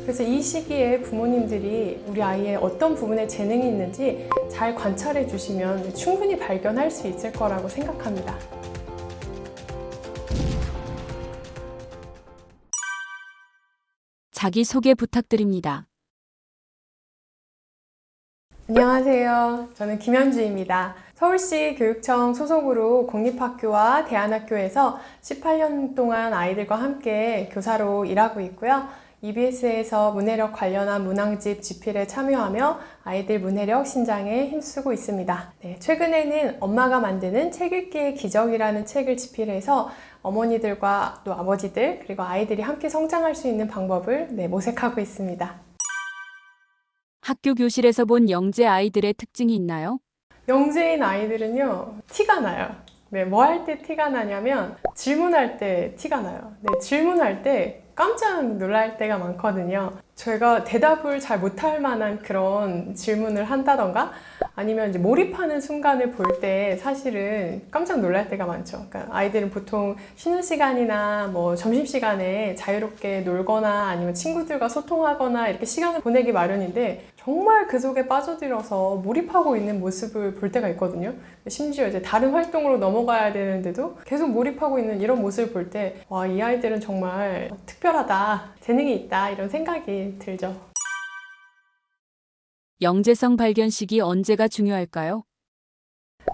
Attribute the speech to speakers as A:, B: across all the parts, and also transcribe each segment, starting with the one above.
A: 그래서 이 시기에 부모님들이 우리 아이의 어떤 부분에 재능이 있는지 잘 관찰해 주시면 충분히 발견할 수 있을 거라고 생각합니다.
B: 자기소개 부탁드립니다.
A: 안녕하세요. 저는 김현주입니다. 서울시 교육청 소속으로 공립학교와 대안학교에서 18년 동안 아이들과 함께 교사로 일하고 있고요. EBS에서 문해력 관련한 문항집 집필에 참여하며 아이들 문해력 신장에 힘쓰고 있습니다. 최근에는 엄마가 만드는 책 읽기의 기적이라는 책을 집필해서 어머니들과 또 아버지들 그리고 아이들이 함께 성장할 수 있는 방법을 모색하고 있습니다.
B: 학교 교실에서 본 영재 아이들의 특징이 있나요?
A: 영재인 아이들은요, 티가 나요. 뭐 할 때 티가 나냐면 질문할 때 티가 나요. 질문할 때 깜짝 놀랄 때가 많거든요. 제가 대답을 잘 못할 만한 그런 질문을 한다던가 아니면 이제 몰입하는 순간을 볼 때 사실은 깜짝 놀랄 때가 많죠. 그러니까 아이들은 보통 쉬는 시간이나 뭐 점심시간에 자유롭게 놀거나 아니면 친구들과 소통하거나 이렇게 시간을 보내기 마련인데 정말 그 속에 빠져들어서 몰입하고 있는 모습을 볼 때가 있거든요. 심지어 이제 다른 활동으로 넘어가야 되는데도 계속 몰입하고 있는 이런 모습을 볼 때 와, 이 아이들은 정말 특별하다, 재능이 있다 이런 생각이 들죠.
B: 영재성 발견 시기 언제가 중요할까요?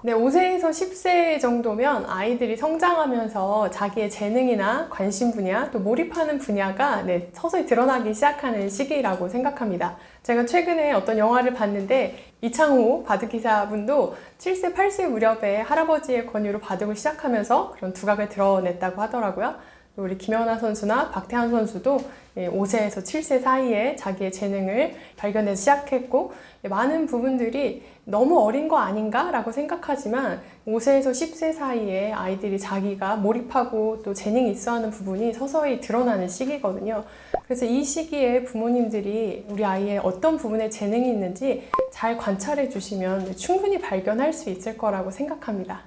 A: 5세에서 10세 정도면 아이들이 성장하면서 자기의 재능이나 관심 분야, 또 몰입하는 분야가 서서히 드러나기 시작하는 시기라고 생각합니다. 제가 최근에 어떤 영화를 봤는데 이창호 바둑기사분도 7세, 8세 무렵에 할아버지의 권유로 바둑을 시작하면서 그런 두각을 드러냈다고 하더라고요. 우리 김연아 선수나 박태환 선수도 5세에서 7세 사이에 자기의 재능을 발견해서 시작했고 많은 부분들이 너무 어린 거 아닌가? 라고 생각하지만 5세에서 10세 사이에 아이들이 자기가 몰입하고 또 재능이 있어 하는 부분이 서서히 드러나는 시기거든요. 그래서 이 시기에 부모님들이 우리 아이의 어떤 부분에 재능이 있는지 잘 관찰해 주시면 충분히 발견할 수 있을 거라고 생각합니다.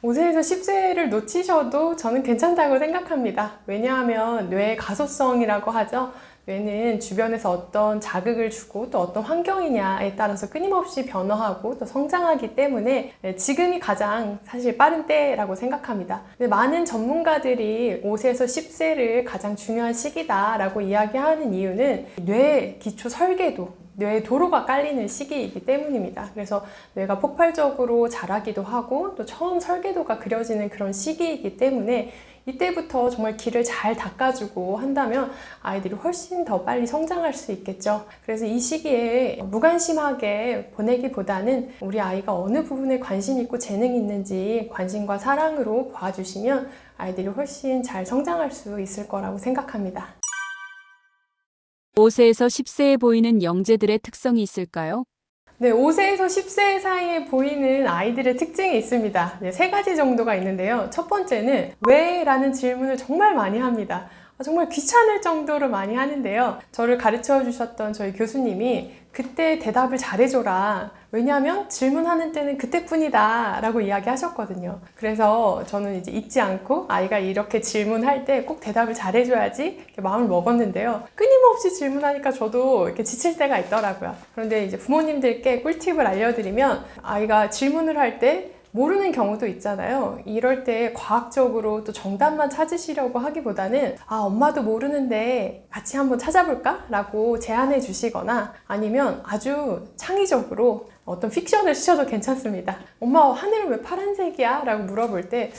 A: 5세에서 10세를 놓치셔도 저는 괜찮다고 생각합니다. 왜냐하면 뇌의 가소성이라고 하죠. 뇌는 주변에서 어떤 자극을 주고 또 어떤 환경이냐에 따라서 끊임없이 변화하고 또 성장하기 때문에 지금이 가장 사실 빠른 때라고 생각합니다. 많은 전문가들이 5세에서 10세를 가장 중요한 시기다라고 이야기하는 이유는 뇌 기초 설계도 뇌의 도로가 깔리는 시기이기 때문입니다. 그래서 뇌가 폭발적으로 자라기도 하고 또 처음 설계도가 그려지는 그런 시기이기 때문에 이때부터 정말 길을 잘 닦아주고 한다면 아이들이 훨씬 더 빨리 성장할 수 있겠죠. 그래서 이 시기에 무관심하게 보내기보다는 우리 아이가 어느 부분에 관심 있고 재능이 있는지 관심과 사랑으로 봐주시면 아이들이 훨씬 잘 성장할 수 있을 거라고 생각합니다.
B: 5세에서 10세에 보이는 영재들의 특성이 있을까요?
A: 5세에서 10세 사이에 보이는 아이들의 특징이 있습니다. 3가지 정도가 있는데요. 첫 번째는 왜? 라는 질문을 정말 많이 합니다. 정말 귀찮을 정도로 많이 하는데요. 저를 가르쳐 주셨던 저희 교수님이 그때 대답을 잘해줘라. 왜냐하면 질문하는 때는 그때뿐이다 라고 이야기하셨거든요. 그래서 저는 이제 잊지 않고 아이가 이렇게 질문할 때 꼭 대답을 잘해줘야지 이렇게 마음을 먹었는데요. 끊임없이 질문하니까 저도 이렇게 지칠 때가 있더라고요. 그런데 이제 부모님들께 꿀팁을 알려드리면 아이가 질문을 할 때 모르는 경우도 있잖아요. 이럴 때 과학적으로 또 정답만 찾으시려고 하기보다는 엄마도 모르는데 같이 한번 찾아볼까? 라고 제안해 주시거나 아니면 아주 창의적으로 어떤 픽션을 쓰셔도 괜찮습니다. 엄마, 하늘은 왜 파란색이야? 라고 물어볼 때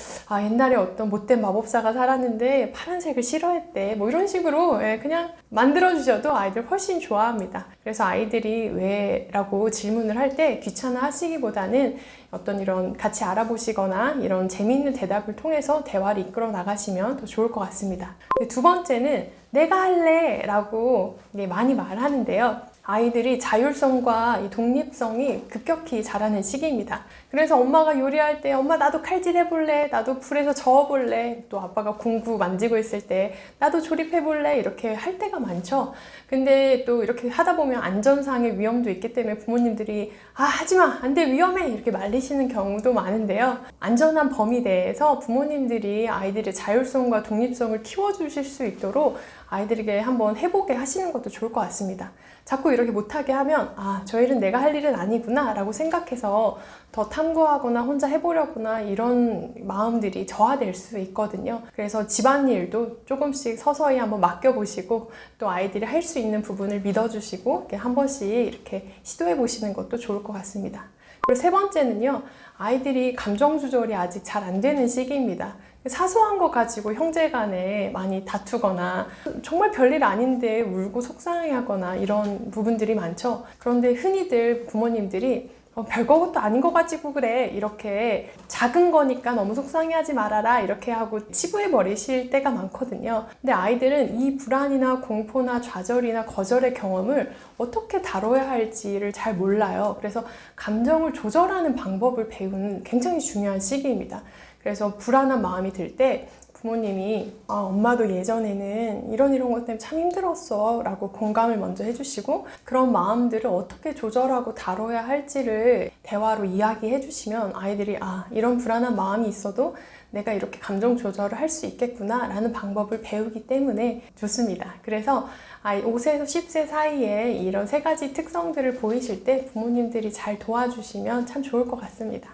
A: 옛날에 어떤 못된 마법사가 살았는데 파란색을 싫어했대. 뭐 이런 식으로 그냥 만들어주셔도 아이들 훨씬 좋아합니다. 그래서 아이들이 왜? 라고 질문을 할 때 귀찮아 하시기보다는 어떤 이런 같이 알아보시거나 이런 재미있는 대답을 통해서 대화를 이끌어 나가시면 더 좋을 것 같습니다. 두 번째는 내가 할래! 라고 많이 말하는데요. 아이들이 자율성과 이 독립성이 급격히 자라는 시기입니다. 그래서 엄마가 요리할 때 엄마 나도 칼질 해볼래, 나도 불에서 저어볼래, 또 아빠가 공구 만지고 있을 때 나도 조립해볼래 이렇게 할 때가 많죠. 근데 또 이렇게 하다 보면 안전상의 위험도 있기 때문에 부모님들이 하지마, 안돼, 위험해 이렇게 말리시는 경우도 많은데요. 안전한 범위 내에서 부모님들이 아이들의 자율성과 독립성을 키워주실 수 있도록 아이들에게 한번 해보게 하시는 것도 좋을 것 같습니다. 자꾸 이렇게 못하게 하면 저 일은 내가 할 일은 아니구나 라고 생각해서 더 탐구하거나 혼자 해보려거나 이런 마음들이 저하될 수 있거든요. 그래서 집안일도 조금씩 서서히 한번 맡겨보시고 또 아이들이 할 수 있는 부분을 믿어주시고 이렇게 한 번씩 이렇게 시도해보시는 것도 좋을 것 같습니다. 그리고 세 번째는요, 아이들이 감정 조절이 아직 잘 안 되는 시기입니다. 사소한 거 가지고 형제 간에 많이 다투거나 정말 별일 아닌데 울고 속상해하거나 이런 부분들이 많죠. 그런데 흔히들 부모님들이 별것도 아닌 거 가지고 그래, 이렇게 작은 거니까 너무 속상해하지 말아라 이렇게 하고 치부해 버리실 때가 많거든요. 근데 아이들은 이 불안이나 공포나 좌절이나 거절의 경험을 어떻게 다뤄야 할지를 잘 몰라요. 그래서 감정을 조절하는 방법을 배우는 굉장히 중요한 시기입니다. 그래서 불안한 마음이 들 때 부모님이 엄마도 예전에는 이런 것 때문에 참 힘들었어 라고 공감을 먼저 해주시고, 그런 마음들을 어떻게 조절하고 다뤄야 할지를 대화로 이야기해 주시면 아이들이 이런 불안한 마음이 있어도 내가 이렇게 감정 조절을 할 수 있겠구나 라는 방법을 배우기 때문에 좋습니다. 그래서 5세에서 10세 사이에 이런 세 가지 특성들을 보이실 때 부모님들이 잘 도와주시면 참 좋을 것 같습니다.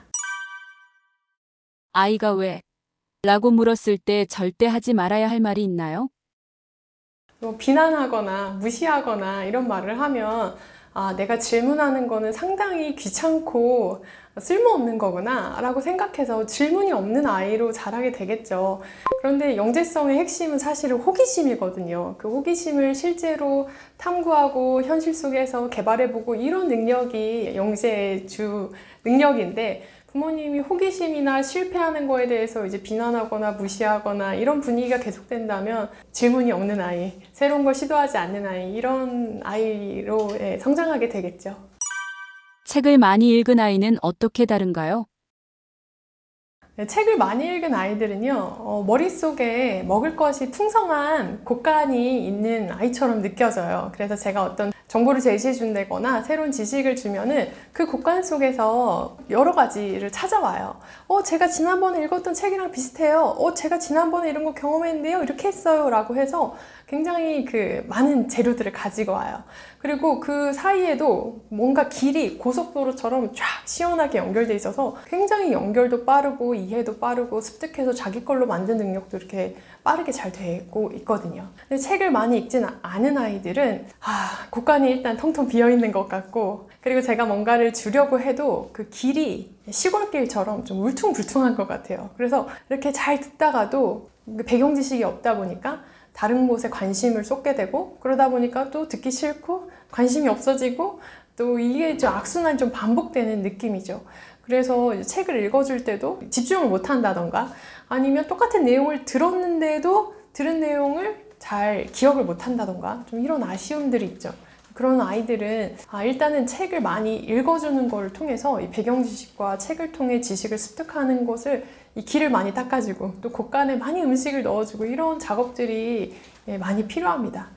B: 아이가 왜? 라고 물었을 때 절대 하지 말아야 할 말이 있나요?
A: 비난하거나 무시하거나 이런 말을 하면 내가 질문하는 거는 상당히 귀찮고 쓸모없는 거구나 라고 생각해서 질문이 없는 아이로 자라게 되겠죠. 그런데 영재성의 핵심은 사실은 호기심이거든요. 그 호기심을 실제로 탐구하고 현실 속에서 개발해보고 이런 능력이 영재의 주 능력인데, 부모님이 호기심이나 실패하는 거에 대해서 이제 비난하거나 무시하거나 이런 분위기가 계속된다면 질문이 없는 아이, 새로운 걸 시도하지 않는 아이, 이런 아이로 성장하게 되겠죠.
B: 책을 많이 읽은 아이는 어떻게 다른가요?
A: 책을 많이 읽은 아이들은요, 머릿속에 먹을 것이 풍성한 곳간이 있는 아이처럼 느껴져요. 그래서 제가 어떤 정보를 제시해 준다거나 새로운 지식을 주면은 그 곳간 속에서 여러 가지를 찾아와요. 제가 지난번에 읽었던 책이랑 비슷해요. 제가 지난번에 이런 거 경험했는데요. 이렇게 했어요. 라고 해서 굉장히 많은 재료들을 가지고 와요. 그리고 그 사이에도 뭔가 길이 고속도로처럼 쫙 시원하게 연결돼 있어서 굉장히 연결도 빠르고 이해도 빠르고 습득해서 자기 걸로 만든 능력도 이렇게 빠르게 잘 되고 있거든요. 근데 책을 많이 읽진 않은 아이들은 곳간이 일단 텅텅 비어 있는 것 같고, 그리고 제가 뭔가를 주려고 해도 그 길이 시골길처럼 좀 울퉁불퉁한 것 같아요. 그래서 이렇게 잘 듣다가도 배경 지식이 없다 보니까 다른 곳에 관심을 쏟게 되고, 그러다 보니까 또 듣기 싫고 관심이 없어지고, 또 이게 좀 악순환이 좀 반복되는 느낌이죠. 그래서 책을 읽어줄 때도 집중을 못 한다던가, 아니면 똑같은 내용을 들었는데도 들은 내용을 잘 기억을 못 한다던가, 좀 이런 아쉬움들이 있죠. 그런 아이들은 일단은 책을 많이 읽어주는 걸 통해서 이 배경 지식과 책을 통해 지식을 습득하는 것을, 이 길을 많이 닦아주고 또 곳간에 많이 음식을 넣어주고 이런 작업들이 많이 필요합니다.